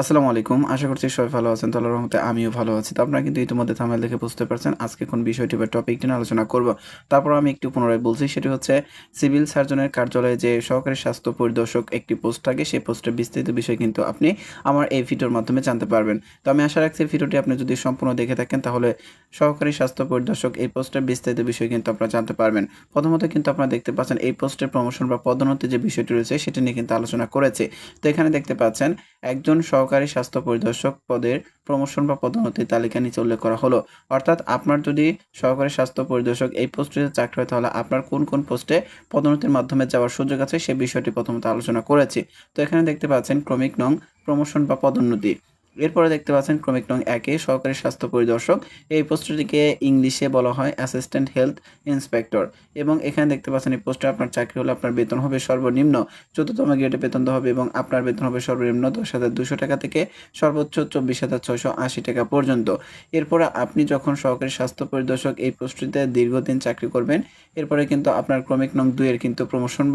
আসসালামু আলাইকুম। আশা করছি সবাই ভালো আছেন। তো আল্লাহর রহমতে আমিও ভালো আছি। তো আপনারা কিন্তু ইতিমধ্যে থাম্বনেল দেখে বুঝতে পারছেন আজকে কোন বিষয়টি বা টপিকটি নিয়ে আলোচনা করব। তারপর আমি একটু পুনরায় বলছি সেটি হচ্ছে সিভিল সার্জনের কার্যালয়ে যে সহকারী স্বাস্থ্য পরিদর্শক একটি পোস্ট থাকে সেই পোস্টের বিস্তারিত বিষয় কিন্তু আপনি আমার এই ভিডিওর মাধ্যমে জানতে পারবেন। তো আমি আশা রাখছি ভিডিওটি আপনি যদি সম্পূর্ণ দেখে থাকেন তাহলে সহকারী স্বাস্থ্য পরিদর্শক এই পোস্টের বিস্তারিত বিষয় কিন্তু আপনারা জানতে পারবেন। প্রথমত কিন্তু আপনারা দেখতে পাচ্ছেন এই পোস্টের প্রমোশন বা পদোন্নতির যে বিষয়টি রয়েছে সেটি নিয়ে কিন্তু আলোচনা করেছি। তো এখানে দেখতে পাচ্ছেন একজন সহকারী স্বাস্থ্য পরিদর্শক পদের প্রমোশন বা পদোন্নতির তালিকা নিচে উল্লেখ করা হলো। অর্থাৎ আপনার যদি সহকারী স্বাস্থ্য পরিদর্শক এই পোস্টটিতে চাকরি হয় তাহলে আপনার কোন কোন পোস্টে পদোন্নতির মাধ্যমে যাওয়ার সুযোগ আছে সে বিষয়টি প্রথমত আলোচনা করেছি। তো এখানে দেখতে পাচ্ছেন ক্রমিক নং প্রমোশন বা পদোন্নতি। এরপরে দেখতে পাচ্ছেন ক্রমিক নং ১ সহকারী স্বাস্থ্য পরিদর্শক। এই পোস্টটিকে ইংলিশে বলা হয় অ্যাসিস্ট্যান্ট হেলথ ইন্সপেক্টর এবং এখানে দেখতে পাচ্ছেন এই পোস্টে আপনার চাকরি হলে আপনার বেতন হবে সর্বনিম্ন ১৪তম গ্রেডে বেতন দেওয়া হবে এবং আপনার বেতন হবে সর্বনিম্ন ১০,২০০ টাকা থেকে সর্বোচ্চ ২৪,৬৮০ টাকা পর্যন্ত। এরপরে আপনি যখন সহকারী স্বাস্থ্য পরিদর্শক এই পোস্টটিতে দীর্ঘদিন চাকরি করবেন, এরপরে কিন্তু আপনার ক্রমিক নং ২ এর কিন্তু প্রমোশন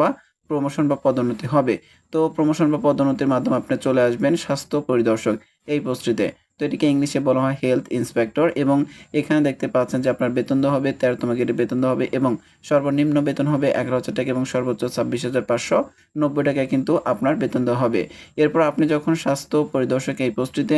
বা পদোন্নতি হবে। তো প্রমোশন বা পদোন্নতির মাধ্যমে আপনি চলে আসবেন স্বাস্থ্য পরিদর্শক এই পোস্টটিতে। তো এটিকে ইংলিশে বলা হয় হেলথ ইন্সপেক্টর এবং এখানে দেখতে পাচ্ছেন যে আপনার বেতন দেওয়া হবে ১৩তম গ্রেডে বেতন দেওয়া হবে এবং সর্বনিম্ন বেতন হবে ১১,০০০ টাকা এবং সর্বোচ্চ ২৬,৫৯০ টাকায় কিন্তু আপনার বেতন দেওয়া হবে। এরপর আপনি যখন স্বাস্থ্য পরিদর্শক এই পোস্টটিতে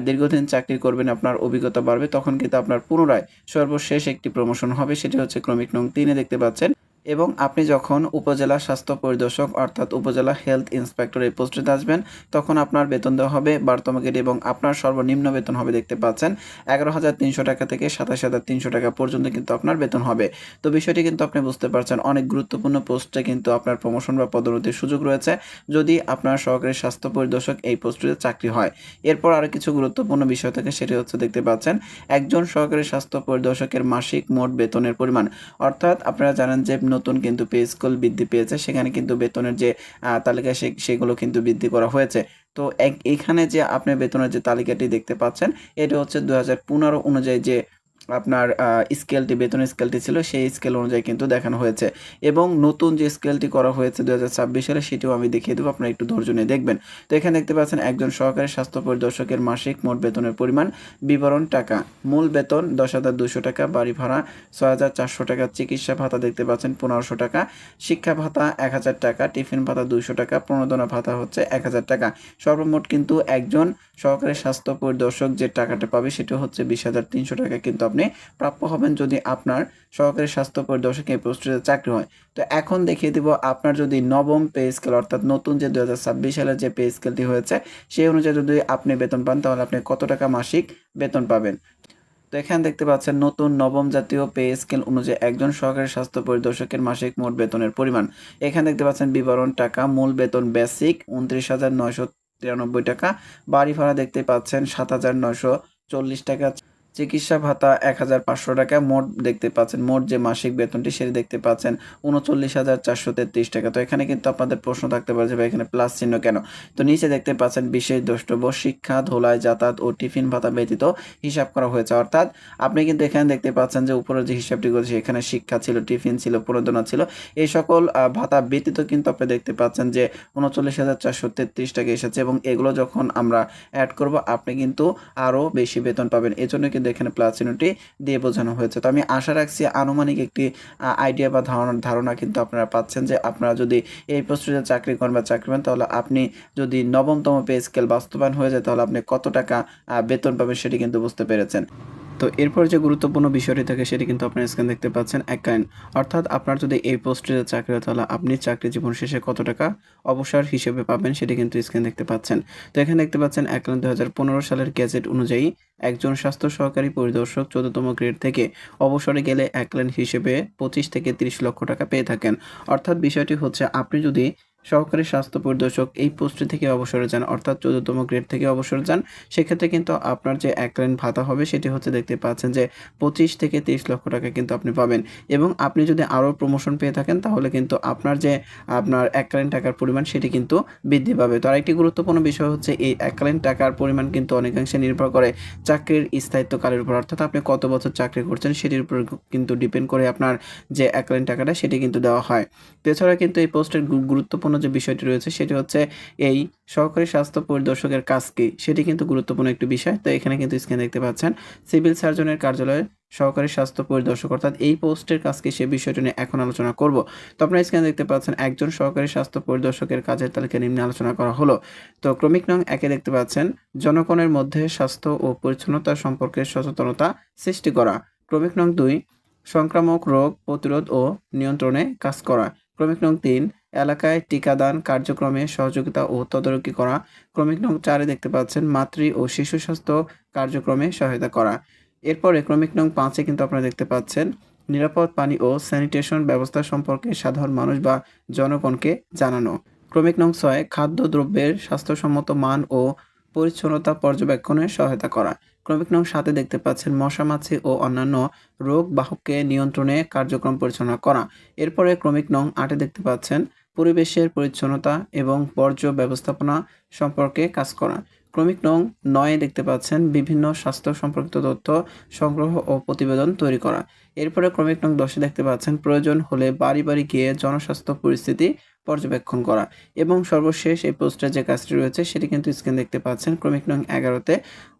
দীর্ঘদিন চাকরি করবেন, আপনার অভিজ্ঞতা বাড়বে, তখন কিন্তু আপনার পুনরায় সর্বশেষ একটি প্রমোশন হবে। সেটি হচ্ছে ক্রমিক নং ৩ এ দেখতে পাচ্ছেন এবং আপনি যখন উপজেলা স্বাস্থ্য পরিদর্শক অর্থাৎ উপজেলা হেলথ ইন্সপেক্টর এই পোস্টটিতে আসবেন, তখন আপনার বেতন দেওয়া হবে ১২তম গ্রেড এবং আপনার সর্বনিম্ন বেতন হবে দেখতে পাচ্ছেন ১১,৩০০ টাকা থেকে ২৭,৩০০ টাকা পর্যন্ত কিন্তু আপনার বেতন হবে। তো বিষয়টি কিন্তু আপনি বুঝতে পারছেন অনেক গুরুত্বপূর্ণ পোস্টে কিন্তু আপনার প্রমোশন বা পদোন্নতির সুযোগ রয়েছে যদি আপনার সহকারী স্বাস্থ্য পরিদর্শক এই পোস্টটিতে চাকরি হয়। এরপর আরও কিছু গুরুত্বপূর্ণ বিষয় থাকে সেটি হচ্ছে দেখতে পাচ্ছেন একজন সহকারী স্বাস্থ্য পরিদর্শকের মাসিক মোট বেতনের পরিমাণ। অর্থাৎ আপনারা জানেন যে নতুন কিন্তু পে স্কেল বৃদ্ধি পেয়েছে, সেখানে কিন্তু বেতনের যে তালিকা সেগুলো কিন্তু বৃদ্ধি করা হয়েছে। তো এখানে যে আপনি বেতনের যে তালিকাটি দেখতে পাচ্ছেন এটা হচ্ছে ২০১৫ অনুযায়ী যে আপনার স্কেলটি বেতনের স্কেলটি ছিল সেই স্কেল অনুযায়ী কিন্তু দেখানো হয়েছে এবং নতুন যে স্কেলটি করা হয়েছে ২০২৬ সালে সেটিও আমি দেখিয়ে দেবো, আপনারা একটু ধৈর্য নিয়ে দেখবেন। তো এখানে দেখতে পাচ্ছেন একজন সহকারী স্বাস্থ্য পরিদর্শকের মাসিক মোট বেতনের পরিমাণ বিবরণ টাকা। মূল বেতন ১০,২০০ টাকা, বাড়ি ভাড়া ৬,৪০০ টাকা, চিকিৎসা ভাতা দেখতে পাচ্ছেন ১৫০০ টাকা, শিক্ষা ভাতা ১,০০০ টাকা, টিফিন ভাতা ২০০ টাকা, প্রণোদনা ভাতা হচ্ছে ১,০০০ টাকা। সর্বমোট কিন্তু একজন সহকারী স্বাস্থ্য পরিদর্শক যে টাকাটা পাবে সেটা হচ্ছে ২০,৩০০ টাকা কিন্তু আপনি প্রাপ্য হবেন যদি আপনার সহকারী স্বাস্থ্য পরিদর্শক এই পোস্টে চাকরি হয়। তো এখন দেখিয়ে দিব আপনার যদি নবম পে স্কেল অর্থাৎ নতুন যে ২০২৬ সালের যে পে স্কেলটি হয়েছে সেই অনুযায়ী যদি আপনি বেতন পান তাহলে আপনি কত টাকা মাসিক বেতন পাবেন। তো এখানে দেখতে পাচ্ছেন নতুন নবম জাতীয় পে স্কেল অনুযায়ী একজন সহকারী স্বাস্থ্য পরিদর্শকের মাসিক মোট বেতনের পরিমাণ। এখানে দেখতে পাচ্ছেন বিবরণ টাকা। মূল বেতন বেসিক ২৯,৯৯৩ টাকা, বাড়ি ভাড়া দেখতে পাচ্ছেন ৭,৯৪০ টাকা, চিকিৎসা ভাতা ১,৫০০ টাকা, মোট দেখতে পাচ্ছেন মোট যে মাসিক বেতনটি সেটি দেখতে পাচ্ছেন ৩৯,৪৩৩ টাকা। তো এখানে কিন্তু আপনাদের প্রশ্ন থাকতে পারে যে ভাই এখানে প্লাস চিহ্ন কেন? তো নিচে দেখতে পাচ্ছেন বিশেষ দ্রষ্টব্য শিক্ষা, ধোলাই, যাতায়াত ও টিফিন ভাতা ব্যতীত হিসাব করা হয়েছে। অর্থাৎ আপনি কিন্তু এখানে দেখতে পাচ্ছেন যে উপরের যে হিসাবটি করেছে এখানে শিক্ষা ছিল, টিফিন ছিল, প্রণোদনা ছিল। এই সকল ভাতা ব্যতীত কিন্তু আপনি দেখতে পাচ্ছেন যে ৩৯,৪৩৩ টাকা এসেছে এবং এগুলো যখন আমরা এড করব আপনি কিন্তু আরও বেশি বেতন পাবেন। এজন্য কিন্তু এখানে প্লাস চিহ্নটি দিয়ে বোঝানো হয়েছে। তো আমি আশা রাখছি আনুমানিক একটি আইডিয়া বা ধারণা কিন্তু আপনারা পাচ্ছেন যে আপনারা যদি এই পোস্টে চাকরি করেন বা চাকরি পান তাহলে আপনি যদি নবমতম পে স্কেল বাস্তবায়ন হয়ে যায় তাহলে আপনি কত টাকা বেতন পাবেন সেটি কিন্তু বুঝতে পেরেছেন। তো এরপর যে গুরুত্বপূর্ণ বিষয়টি থাকে সেটি কিন্তু আপনার স্ক্রিনে দেখতে পাচ্ছেন এককালীন। অর্থাৎ আপনার যদি এই পোস্টে চাকরি হয় তাহলে আপনি চাকরি জীবন শেষে কত টাকা অবসর হিসেবে পাবেন সেটি কিন্তু স্ক্রিনে দেখতে পাচ্ছেন। তো এখানে দেখতে পাচ্ছেন এককালীন ২০১৫ সালের গেজেট অনুযায়ী একজন স্বাস্থ্য সহকারী পরিদর্শক ১৪তম গ্রেড থেকে অবসরে গেলে এককালীন হিসেবে ২৫ থেকে ৩০ লক্ষ টাকা পেয়ে থাকেন। অর্থাৎ বিষয়টি হচ্ছে আপনি যদি সহকারী স্বাস্থ্য পরিদর্শক এই পোস্টটি থেকে অবসরে যান অর্থাৎ ১৪তম গ্রেড থেকে অবসরে যান, সেক্ষেত্রে কিন্তু আপনার যে এককালীন ভাতা হবে সেটি হচ্ছে দেখতে পাচ্ছেন যে ২৫ থেকে ৩০ লক্ষ টাকা কিন্তু আপনি পাবেন এবং আপনি যদি আরও প্রমোশন পেয়ে থাকেন তাহলে কিন্তু আপনার এককালীন টাকার পরিমাণ সেটি কিন্তু বৃদ্ধি পাবে। তো আরেকটি গুরুত্বপূর্ণ বিষয় হচ্ছে এই এককালীন টাকার পরিমাণ কিন্তু অনেকাংশে নির্ভর করে চাকরির স্থায়িত্বকালের উপর, অর্থাৎ আপনি কত বছর চাকরি করছেন সেটির উপর কিন্তু ডিপেন্ড করে আপনার যে এককালীন টাকাটা সেটি কিন্তু দেওয়া হয়। তো এছাড়া কিন্তু এই পোস্টের গুরুত্বপূর্ণ গুরুত্বপূর্ণ যে বিষয়টি রয়েছে সেটি হচ্ছে এই সহকারী স্বাস্থ্য পরিদর্শকের কাজ কী? সেটি কিন্তু গুরুত্বপূর্ণ একটি বিষয়। তো এখানে কিন্তু স্ক্রিনে দেখতে পাচ্ছেন সিভিল সার্জনের কার্যালয়ে সহকারী স্বাস্থ্য পরিদর্শক অর্থাৎ এই পোস্টের কাজ কী সে বিষয়টি নিয়ে এখন আলোচনা করব। তো আপনারা স্ক্রিনে দেখতে পাচ্ছেন একজন সহকারী স্বাস্থ্য পরিদর্শকের কাজের তালিকা নিম্নে আলোচনা করা হলো। তো ক্রমিক নং ১ এ দেখতে পাচ্ছেন জনগণের মধ্যে স্বাস্থ্য ও পরিচ্ছন্নতা সম্পর্কে সচেতনতা সৃষ্টি করা। ক্রমিক নং ২ সংক্রামক রোগ প্রতিরোধ ও নিয়ন্ত্রণে কাজ করা। ক্রমিক নং ৩ এলাকায় টিকাদান কার্যক্রমে সহযোগিতা ও তদারকি করা। ক্রমিক নং ৪ এ দেখতে পাচ্ছেন মাতৃ ও শিশু স্বাস্থ্য কার্যক্রমে সহায়তা করা। এরপরে ক্রমিক নং ৫ এ কিন্তু আপনারা দেখতে পাচ্ছেন নিরাপদ পানি ও স্যানিটেশন ব্যবস্থা সম্পর্কে সাধারণ মানুষ বা জনগণকে জানানো। ক্রমিক নং ৬ খাদ্যদ্রব্যের স্বাস্থ্যসম্মত মান ও পরিচ্ছন্নতা পর্যবেক্ষণে সহায়তা করা। ক্রমিক নং ৭ এ দেখতে পাচ্ছেন মশা মাছি ও অন্যান্য রোগ বাহককে নিয়ন্ত্রণে কার্যক্রম পরিচালনা করা। এরপরে ক্রমিক নং ৮ এ দেখতে পাচ্ছেন পরিবেশের পরিচ্ছন্নতা এবং বর্জ্য ব্যবস্থাপনা সম্পর্কে কাজ করা। ক্রমিক নং ৯ এ দেখতে পাচ্ছেন বিভিন্ন স্বাস্থ্য সম্পর্কিত তথ্য সংগ্রহ ও প্রতিবেদন তৈরি করা। এরপরে ক্রমিক নং ১০ এ দেখতে পাচ্ছেন প্রয়োজন হলে বাড়ি, বাড়ি গিয়ে জনস্বাস্থ্য পরিস্থিতি পর্যবেক্ষণ করা। এবং সর্বশেষ এই পোস্টে যে কাজটি রয়েছে সেটি কিন্তু স্ক্রিনে দেখতে পাচ্ছেন ক্রমিক নং ১১ তে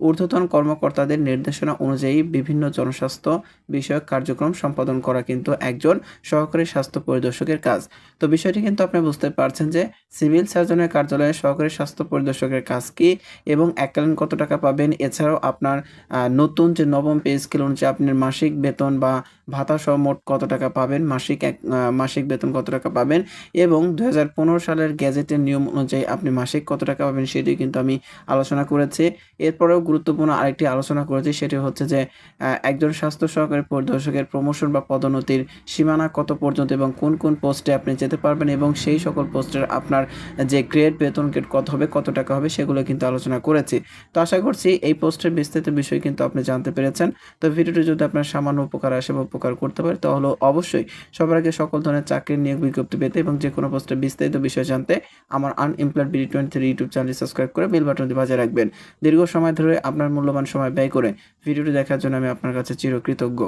ঊর্ধ্বতন কর্মকর্তাদের নির্দেশনা অনুযায়ী বিভিন্ন জনস্বাস্থ্য বিষয়ক কার্যক্রম সম্পাদন করা কিন্তু একজন সহকারী স্বাস্থ্য পরিদর্শকের কাজ। তো বিষয়টি কিন্তু আপনি বুঝতে পারছেন যে সিভিল সার্জনের কার্যালয়ে সহকারী স্বাস্থ্য পরিদর্শকের কাজ কী এবং এককালীন কত টাকা পাবেন, এছাড়াও আপনার নতুন যে নবম পে স্কেল অনুযায়ী আপনার মাসিক বেতন বা ভাতাসহ মোট কত টাকা পাবেন, মাসিক বেতন কত টাকা পাবেন এবং ২০১৫ সালের গেজেটের নিয়ম অনুযায়ী আপনি মাসিক কত টাকা পাবেন সেটি কিন্তু আমি আলোচনা করেছি। এরপরেও গুরুত্বপূর্ণ আরেকটি আলোচনা করেছি সেটি হচ্ছে যে একজন স্বাস্থ্য সহকারী পরিদর্শকের প্রমোশন বা পদোন্নতির সীমানা কত পর্যন্ত এবং কোন, কোন পোস্টে আপনি যেতে পারবেন এবং সেই সকল পোস্টের আপনার যে বেতন গ্রেড কত হবে, কত টাকা হবে সেগুলো কিন্তু আলোচনা করেছি। তো আশা করছি এই পোস্টের বিস্তারিত বিষয় কিন্তু আপনি জানতে পেরেছেন। তো ভিডিওটি যদি আপনার সামান্য উপকার আসে বা উপকার করতে পারে তাহলে অবশ্যই সবার আগে সকল ধরনের চাকরির নিয়োগ বিজ্ঞপ্তি পেতে এবং যেকোনো পোস্টের বিস্তারিত বিষয় জানতে আমার আনএমপ্লয়েড বিডি 23 ইউটিউব চ্যানেলটি সাবস্ক্রাইব করে বেল বাটনটি বাজিয়ে রাখবেন। দীর্ঘ সময় ধরে আপনার মূল্যবান সময় ব্যয় করে ভিডিওটি দেখার জন্য আমি আপনার কাছে চিরকৃতজ্ঞ।